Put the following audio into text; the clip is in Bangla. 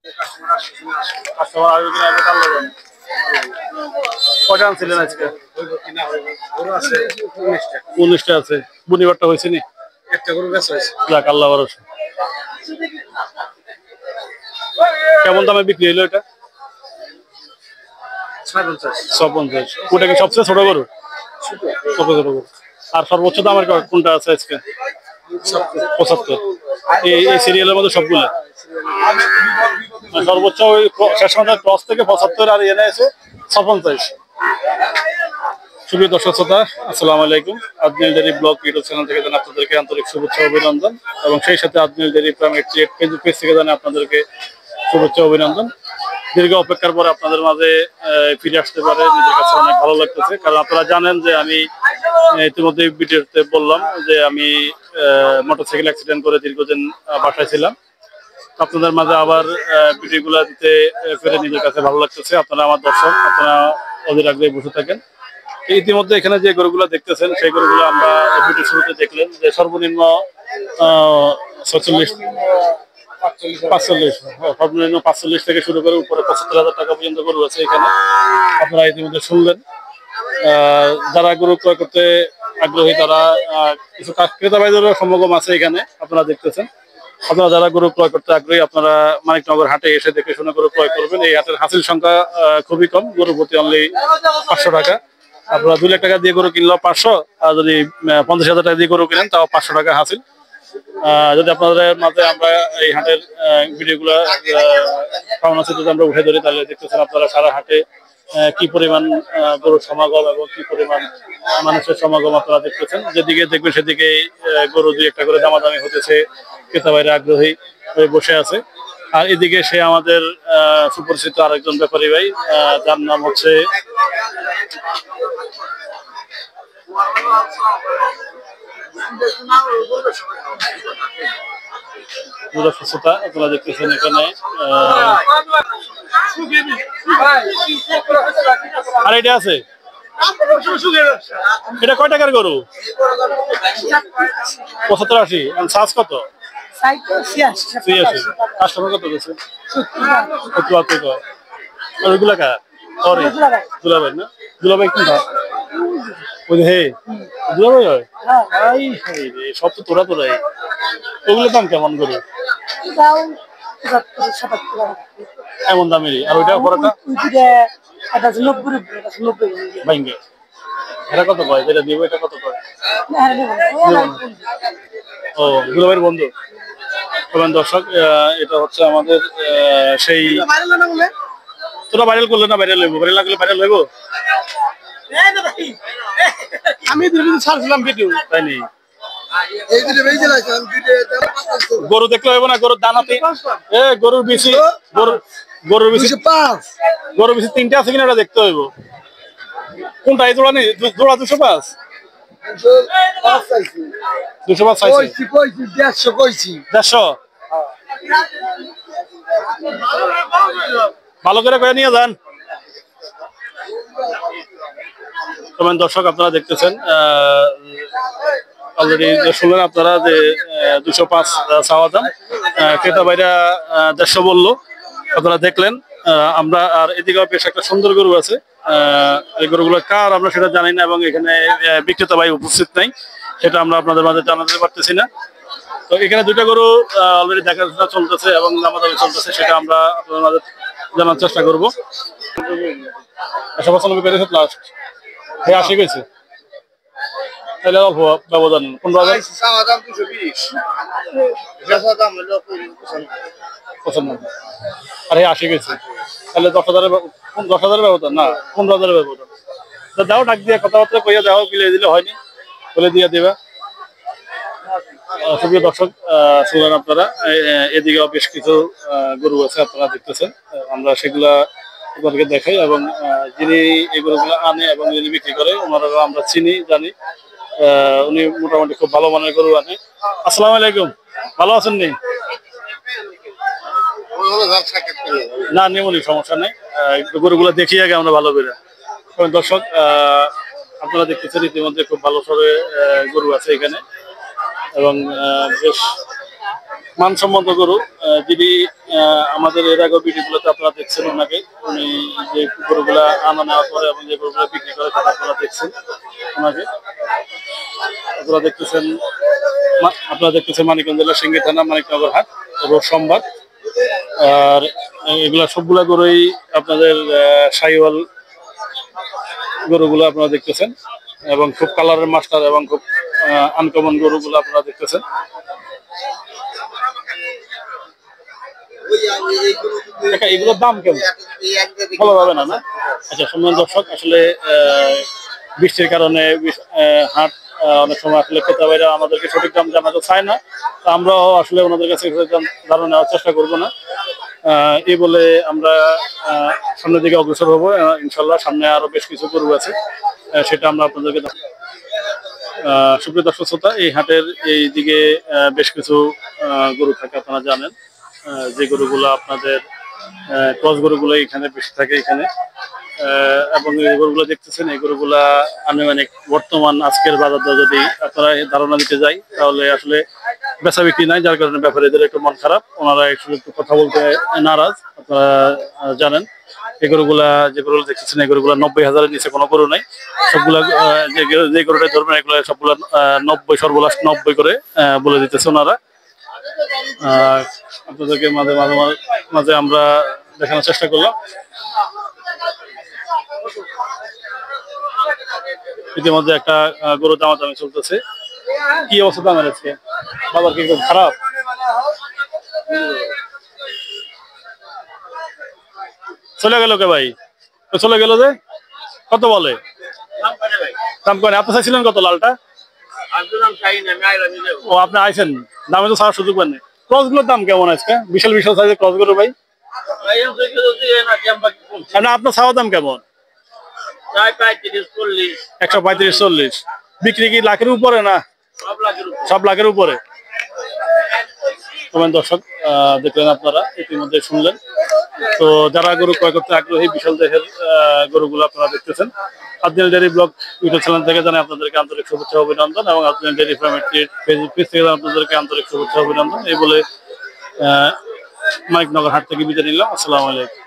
কাস্টমার আসবে কিনা এটা কাল লাগবে। কয়টা আনছিলেন আজকে? 19টা আছে। বুনিবারটা হয়েছে নি? একটা গরু বেচা হয়েছে। যাক আল্লাহ ভরসা। কেমন দামে বিক্রি হলো এটা? 650। ওটা কি সবচেয়ে ছোট গরু? ছোট গরু। আর সর্বোচ্চ দামের কোনটা আছে আজকে? 75। এই সিরিয়ালের মধ্যে সবগুলো সর্বোচ্চ ওই শেষ মাথার ক্রস থেকে 75 আর এনে আছে 56। সুপ্রিয় দর্শক শ্রোতা, আসসালামু আলাইকুম। আজমিল ডেইরি ব্লগ ইউটিউব চ্যানেল থেকে জানাই আপনাদেরকে আন্তরিক শুভেচ্ছা অভিনন্দন এবং সেই সাথে আজমিল ডেইরি ফার্ম 88 ফেসবুক পেজ থেকে জানাই আপনাদেরকে শুভেচ্ছা অভিনন্দন। দীর্ঘ অপেক্ষার পরে আপনাদের মাঝে ফিরে আসতে পারে নিজের কাছে অনেক ভালো লাগতেছে, কারণ আপনারা জানেন যে আমি ইতিমধ্যে ভিডিওতে বললাম যে আমি মোটরসাইকেল অ্যাক্সিডেন্ট করে দীর্ঘদিন বাসায় ছিলাম। আপনাদের মাঝে আবার ভিডিওগুলো দিতে পেরে নিজের কাছে ভালো লাগতেছে। আপনারা আমার দর্শক, আপনারা অধীর আগ্রহে বসে থাকেন। ইতিমধ্যে এখানে যে গরুগুলো দেখতেছেন সেই গরুগুলো আমরা ভিডিও শুরুতে দেখলেন যে সর্বনিম্ন 45 সর্বনিম্ন 45 থেকে শুরু করে উপরে 75,000 টাকা পর্যন্ত গরু আছে এখানে। আপনারা ইতিমধ্যে শুনলেন। যারা গরু ক্রয় করতে আগ্রহী তারা কিছু ক্রেতা ভাইদেরও সমাগম আছে এখানে, আপনারা দেখতেছেন। আপনারা যারা গরু ক্রয় করতে আগ্রহী আপনারা মানিকনগর হাটে এসে দেখে শুনে গরু ক্রয় করবেন। এই হাটের হাসিল সংখ্যা খুবই কম, গরু প্রতি অনলি 500 টাকা। আপনারা 2 লাখ টাকা দিয়ে গরু কিনলেও 500, আর যদি 50,000 টাকা দিয়ে গরু কিনেন তাও 500 টাকা হাসিল। যদি আপনাদের মাঝে আমরা এই হাটের ভিডিওগুলো পাওনা চিত্র আমরা উঠে ধরি তাহলে দেখতেছেন আপনারা সারা হাটে কি পরিমাণ গরুর সমাগম এবং কি পরিমাণ মানুষের সমাগম আপনারা দেখতেছেন। যেদিকে দেখবেন সেদিকে গরু 2-1টা করে দামাদামি হতেছে, ক্রেতা ভাইরা আগ্রহী হয়ে বসে আছে। আর এদিকে সে আমাদের সুপরিচিত আরেকজন ব্যাপারী ভাই, যার নাম হচ্ছে আপনারা দেখতেছেন এখানে। আর এটা আছে, এটা কয় টাকার গরু? 75-80। সাইজ কত? 86। কাস্টমার কত গেছে? 70। ওইগুলা কার? দুলাভাই না? দুলাভাই কোনটা? ওই হে দুলাভাই হয়। সব তো তোরাই। ওগুলোর দাম কেমন গরু? এমন দামেরই। আর ওইটা বড়টা ভাঙ্গে। এটা কত কয়? যেটা দিব এটা কত কয়? ও দুলাভাইয়ের বন্ধু। দর্শক, এটা হচ্ছে আমাদের সেই তোরা ভাইরাল করলে না ভাইরাল হইব, ভাইরাল লাগলে ভাইরাল হইব। আমি ছাড়ছিলাম ভিডিও, তাই নি? গরু দেখলে হইব না, গরুর দানাতে গরুর বেশি, গরুর বেশি 3টে আছে কিনা ওটা দেখতে হইব। কোনটা এই জোড়া নেই? জোড়া 205। 205 চাইছি। 150। ভালো করে কয়ে নিয়ে যান। দর্শক আপনারা দেখতেছেন অলরেডি শুনলেন আপনারা যে 205 চাওয়া দাম, ক্রেতা ভাইরা 150 বললো, আপনারা দেখলেন। আমরা আর এদিকেও বেশ একটা সুন্দর গরু আছে। এই গরুগুলো কার আমরা সেটা জানি না এবং এখানে বিক্রেতা ভাই উপস্থিত নাই, সেটা আমরা আপনাদের মাঝে জানাতে পারতেছি না। তো এখানে 2টা গরু অলরেডি দেখাশোনা চলতেছে এবং দামাদামি চলতেছে, সেটা আমরা আপনাদের মাঝে জানার চেষ্টা করবো। 195 পেরেছে লাস্ট। হ্যাঁ 80 গেছে, তাহলে অল্প ব্যবধান। 15,000 আর 80 গেছে, তাহলে 10,000 ব্যবধান না, 15,000 ব্যবধান। দাও ডাক দিয়ে কথাবার্তা কইয়া দেওয়া মিলিয়ে দিলে হয়নি, বলে দিয়ে দেবা। সুপ্রিয় দর্শক, শুনলেন আপনারা। এদিকেও বেশ কিছু গরু আছে আপনারা দেখতেছেন, আমরা সেগুলা আপনাদেরকে দেখাই এবং যিনি এই গরুগুলো আনে এবং যিনি বিক্রি করে ওনারা আমরা চিনি জানি। উনি মোটামুটি খুব ভালো মানের গরু আনে। আসসালামু আলাইকুম, ভালো আছেন নি? না নেমনি, সমস্যা নেই। গরুগুলো দেখি আগে আমরা ভালো করে। দর্শক আপনারা দেখতেছেন ইতিমধ্যে খুব ভালো সরে গরু আছে এখানে এবং বেশ মানসম্মত গরু। যিনি আমাদের এর আগে ভিডিওগুলোতে আপনারা দেখছেন ওনাকে, উনি যে গরুগুলা আনা নেওয়া করে এবং যে গরুগুলা বিক্রি করে সেটা আপনারা দেখছেন ওনাকে। আপনারা দেখতেছেন মানিকগঞ্জ জেলা সিংড়ি থানা মানিকনগর হাট, রোজ সোমবার। আর এগুলা সবগুলা গরুই আপনাদের শাহিওয়াল গরুগুলো আপনারা দেখতেছেন এবং খুব কালারের মাস্টার এবং খুব আনকমন গরুগুলো আপনারা দেখতেছেন। এগুলোর দাম কেমন বলা যাবে না না? আচ্ছা, সম্মানিত দর্শক, আসলে বৃষ্টির কারণে হাট অনেক সময় আসলে ক্রেতা ভাইরা আমাদেরকে সঠিক দাম জানাতে চায় না, তো আমরাও আসলে ওনাদের কাছে সঠিক দাম ধারণা নেওয়ার চেষ্টা করবো না। এই বলে আমরা সামনের দিকে অগ্রসর হবো ইনশাল্লাহ। সামনে আরো বেশ কিছু গরু আছে, সেটা আমরা আপনাদেরকে সুপ্রিয় দর্শক শ্রোতা, এই হাটের এই দিকে বেশ কিছু গরু থাকে আপনারা জানেন, যে গরুগুলো আপনাদের ক্রস গরুগুলো এখানে বেশি থাকে এখানে। এবং এই গরুগুলো দেখতেছেন, এই গরুগুলা আনুমানিক বর্তমান আজকের বাজার দর যদি আপনারা ধারণা দিতে যাই তাহলে আসলে বেচা বিক্রি নাই, যার কারণে ব্যাপারীদের একটু মন খারাপ, ওনারা একটু কথা বলতে নারাজ। আপনারা জানেন এই গরুগুলা, যে গরুগুলো দেখতেছেন এই গরুগুলা 90,000-এর নিচে কোনো গরু নাই। সবগুলা যে গরুটা ধরবেন এগুলো সবগুলা 90, সর্বলাস্ট 90 করে বলে দিতেছে ওনারা। আপনাদেরকে মাঝে মাঝে মাঝে আমরা দেখানোর চেষ্টা করলাম। ইতিমধ্যে একটা গরু দামাদামি চলতেছে। কি অবস্থা দামের আজকে? বাজার কি খুব খারাপ? চলে গেল কে ভাই? চলে গেল যে কত বলে দাম করে? আপনি চাইছিলেন কত লালটা? ও, আপনি আইছেন, দামে তো ছাড়ার সুযোগ পান। ক্রস গুলোর দাম কেমন আজকে? বিশাল বিশাল সাইজের ক্রস গুলো ভাই, আপনার ছাওয়া দাম কেমন? 135-40। বিক্রি কি লাখের উপরে না? সব লাখের উপরে। দর্শক দেখলেন আপনারা, ইতিমধ্যে শুনলেন। তো যারা গরু ক্রয় করতে আগ্রহী, বিশাল দেহের গরুগুলো আপনারা দেখতেছেন। Adnan dairy blog YouTube channel থেকে জানাই আপনাদেরকে আন্তরিক শুভেচ্ছা অভিনন্দন, এবং আদনান ডেইরি ফার্মের ফেসবুক পেজ থেকে আপনাদেরকে আন্তরিক শুভেচ্ছা অভিনন্দন এই বলে মানিকনগর হাট থেকে বিদায় নিলাম। আসসালামু আলাইকুম।